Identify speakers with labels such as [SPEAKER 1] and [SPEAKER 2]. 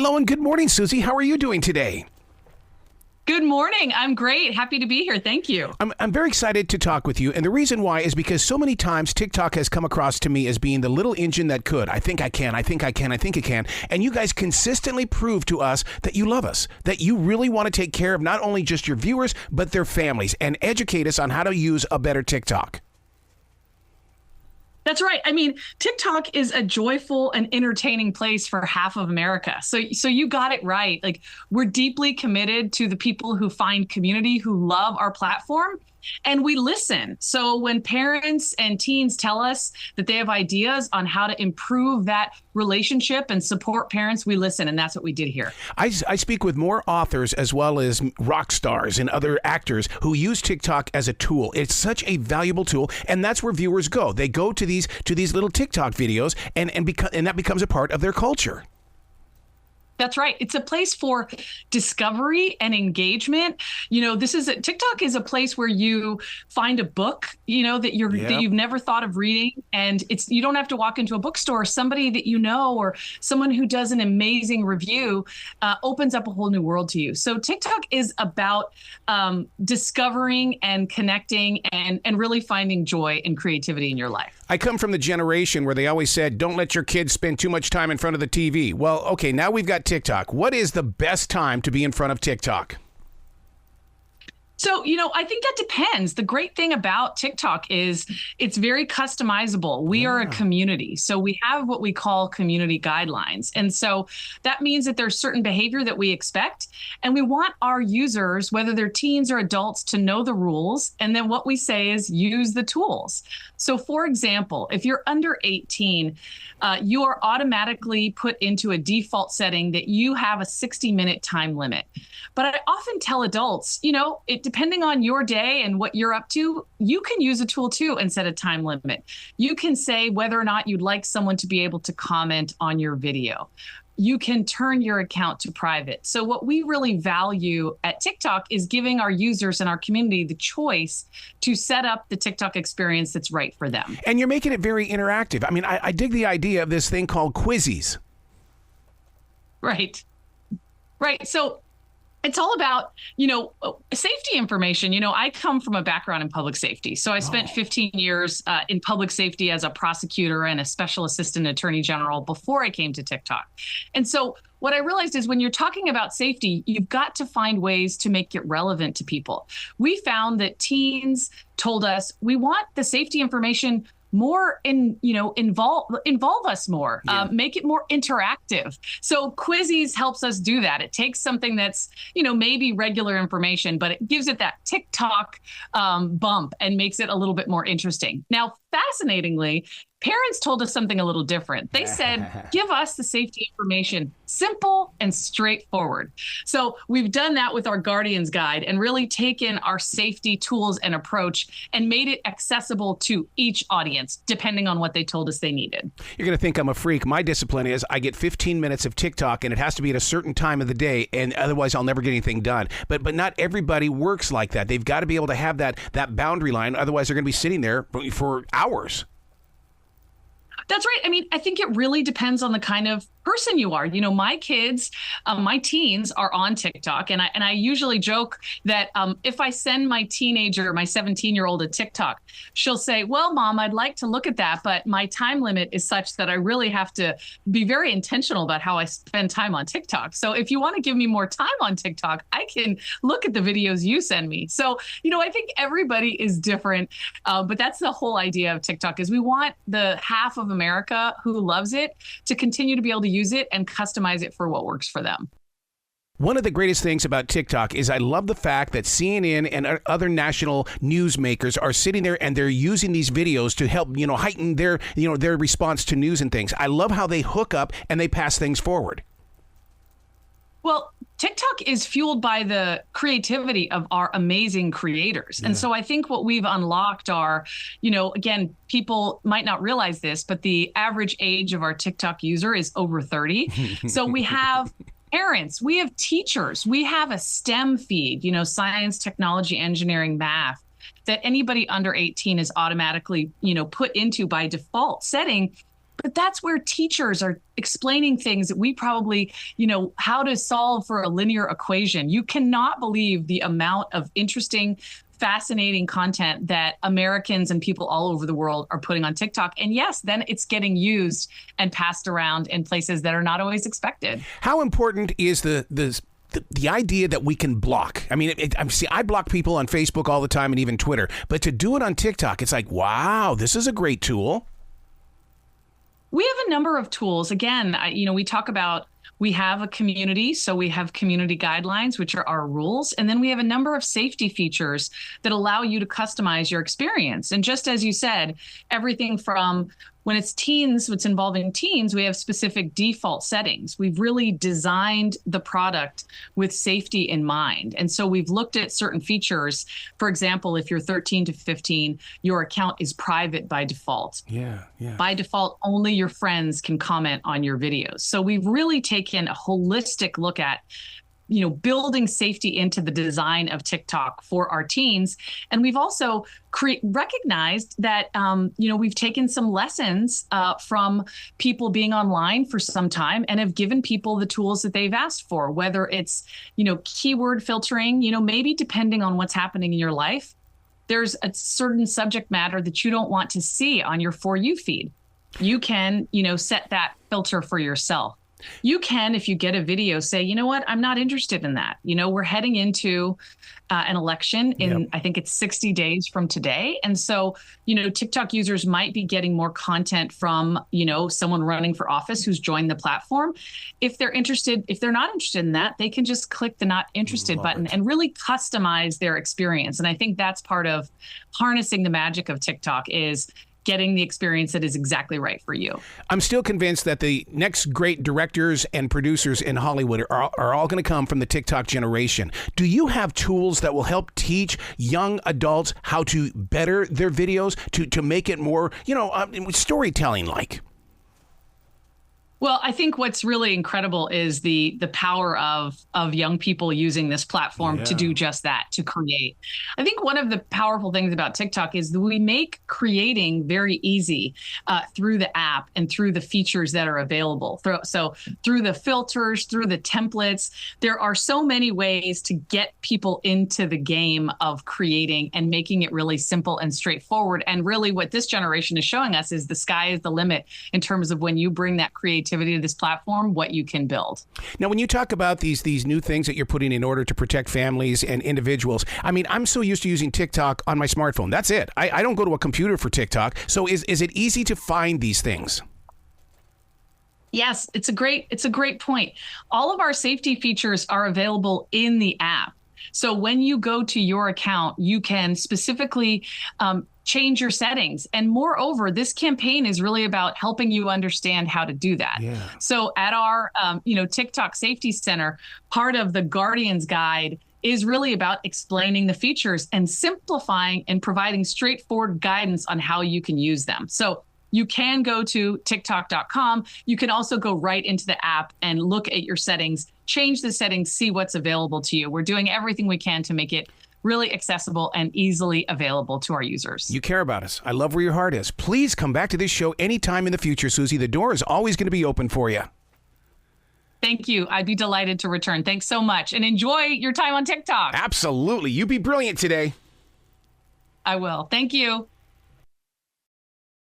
[SPEAKER 1] Hello and good morning, Suzi. How are you doing today?
[SPEAKER 2] Good morning. I'm great. Happy to be here. Thank you.
[SPEAKER 1] I'm very excited to talk with you. And the reason why is because so many times TikTok has come across to me as being the little engine that could. I think I can. I think I can. I think it can. And you guys consistently prove to us that you love us, that you really want to take care of not only just your viewers, but their families and educate us on how to use a better TikTok.
[SPEAKER 2] That's right. I mean, TikTok is a joyful and entertaining place for half of America. So you got it right. Like, we're deeply committed to the people who find community, who love our platform, and we listen. So when parents and teens tell us that they have ideas on how to improve that relationship and support parents, we listen. And that's what we did here.
[SPEAKER 1] I speak with more authors as well as rock stars and other actors who use TikTok as a tool. It's such a valuable tool. And that's where viewers go. They go to these little TikTok videos and that becomes a part of their culture.
[SPEAKER 2] That's right. It's a place for discovery and engagement. TikTok is a place where you find a book, that you've never thought of reading, and you don't have to walk into a bookstore. Somebody that you know or someone who does an amazing review opens up a whole new world to you. So TikTok is about discovering and connecting and really finding joy and creativity in your life.
[SPEAKER 1] I come from the generation where they always said, don't let your kids spend too much time in front of the TV. Well, okay, now we've got TikTok. What is the best time to be in front of TikTok?
[SPEAKER 2] So, I think that depends. The great thing about TikTok is it's very customizable. We are a community. So we have what we call community guidelines. And so that means that there's certain behavior that we expect. And we want our users, whether they're teens or adults, to know the rules. And then what we say is use the tools. So, for example, if you're under 18, you are automatically put into a default setting that you have a 60-minute time limit. But I often tell adults, depending on your day and what you're up to, you can use a tool too and set a time limit. You can say whether or not you'd like someone to be able to comment on your video. You can turn your account to private. So what we really value at TikTok is giving our users and our community the choice to set up the TikTok experience that's right for them.
[SPEAKER 1] And you're making it very interactive. I mean, I dig the idea of this thing called quizzes.
[SPEAKER 2] Right. So it's all about, safety information. I come from a background in public safety. So I spent 15 years in public safety as a prosecutor and a special assistant attorney general before I came to TikTok. And so what I realized is when you're talking about safety, you've got to find ways to make it relevant to people. We found that teens told us we want the safety information more involve us more, make it more interactive. So Quizzes helps us do that. It takes something that's, maybe regular information, but it gives it that TikTok bump and makes it a little bit more interesting. Now, fascinatingly, parents told us something a little different. They said, give us the safety information, simple and straightforward. So we've done that with our Guardian's Guide and really taken our safety tools and approach and made it accessible to each audience, depending on what they told us they needed.
[SPEAKER 1] You're going to think I'm a freak. My discipline is I get 15 minutes of TikTok, and it has to be at a certain time of the day, and otherwise I'll never get anything done. But not everybody works like that. They've got to be able to have that boundary line. Otherwise, they're going to be sitting there for hours.
[SPEAKER 2] That's right. I mean, I think it really depends on the kind of person you are. My kids, my teens are on TikTok. And I usually joke that if I send my teenager, my 17-year-old a TikTok, she'll say, well, Mom, I'd like to look at that, but my time limit is such that I really have to be very intentional about how I spend time on TikTok. So if you want to give me more time on TikTok, I can look at the videos you send me. So, I think everybody is different. But that's the whole idea of TikTok is we want the half of America who loves it to continue to be able to use it and customize it for what works for them.
[SPEAKER 1] One of the greatest things about TikTok is I love the fact that CNN and other national newsmakers are sitting there and they're using these videos to help, heighten their response to news and things. I love how they hook up and they pass things forward.
[SPEAKER 2] Well, TikTok is fueled by the creativity of our amazing creators. And so I think what we've unlocked are, again, people might not realize this, but the average age of our TikTok user is over 30. So we have parents, we have teachers, we have a STEM feed, science, technology, engineering, math, that anybody under 18 is automatically, put into by default setting. But that's where teachers are explaining things that we probably, you know, how to solve for a linear equation. You cannot believe the amount of interesting, fascinating content that Americans and people all over the world are putting on TikTok. And yes, then it's getting used and passed around in places that are not always expected.
[SPEAKER 1] How important is the idea that we can block? I mean, I block people on Facebook all the time and even Twitter, but to do it on TikTok, it's like, wow, this is a great tool.
[SPEAKER 2] We have a number of tools. Again, we talk about, we have a community. So we have community guidelines, which are our rules. And then we have a number of safety features that allow you to customize your experience. And just as you said, everything from when it's teens, what's involving teens, we have specific default settings. We've really designed the product with safety in mind. And so we've looked at certain features. For example, if you're 13 to 15, your account is private by default.
[SPEAKER 1] Yeah.
[SPEAKER 2] By default, only your friends can comment on your videos. So we've really taken a holistic look at, you know, building safety into the design of TikTok for our teens. And we've also recognized that, we've taken some lessons from people being online for some time and have given people the tools that they've asked for, whether it's, keyword filtering, maybe depending on what's happening in your life, there's a certain subject matter that you don't want to see on your For You feed. You can, set that filter for yourself. You can, if you get a video, say, you know what, I'm not interested in that. We're heading into an election in, I think it's 60 days from today. And so, TikTok users might be getting more content from, someone running for office who's joined the platform. If they're not interested in that, they can just click the not interested button and really customize their experience. And I think that's part of harnessing the magic of TikTok, is getting the experience that is exactly right for you.
[SPEAKER 1] I'm still convinced that the next great directors and producers in Hollywood are all going to come from the TikTok generation. Do you have tools that will help teach young adults how to better their videos, to make it more, storytelling like?
[SPEAKER 2] Well, I think what's really incredible is the power of young people using this platform to do just that, to create. I think one of the powerful things about TikTok is that we make creating very easy through the app and through the features that are available. So through the filters, through the templates, there are so many ways to get people into the game of creating and making it really simple and straightforward. And really what this generation is showing us is the sky is the limit in terms of when you bring that creativity to this platform, what you can build. Now,
[SPEAKER 1] when you talk about these new things that you're putting in order to protect families and individuals, I mean, I'm so used to using TikTok on my smartphone. That's it. I don't go to a computer for TikTok. So is it easy to find these things?
[SPEAKER 2] Yes, it's a great point. All of our safety features are available in the app. So when you go to your account, you can specifically change your settings. And moreover, this campaign is really about helping you understand how to do that. Yeah. So at our, TikTok Safety Center, part of the Guardian's Guide is really about explaining the features and simplifying and providing straightforward guidance on how you can use them. So you can go to TikTok.com. You can also go right into the app and look at your settings, change the settings, see what's available to you. We're doing everything we can to make it really accessible and easily available to our users.
[SPEAKER 1] You care about us. I love where your heart is. Please come back to this show anytime in the future, Suzi. The door is always going to be open for you.
[SPEAKER 2] Thank you. I'd be delighted to return. Thanks so much. And enjoy your time on TikTok.
[SPEAKER 1] Absolutely. You be brilliant today.
[SPEAKER 2] I will. Thank you.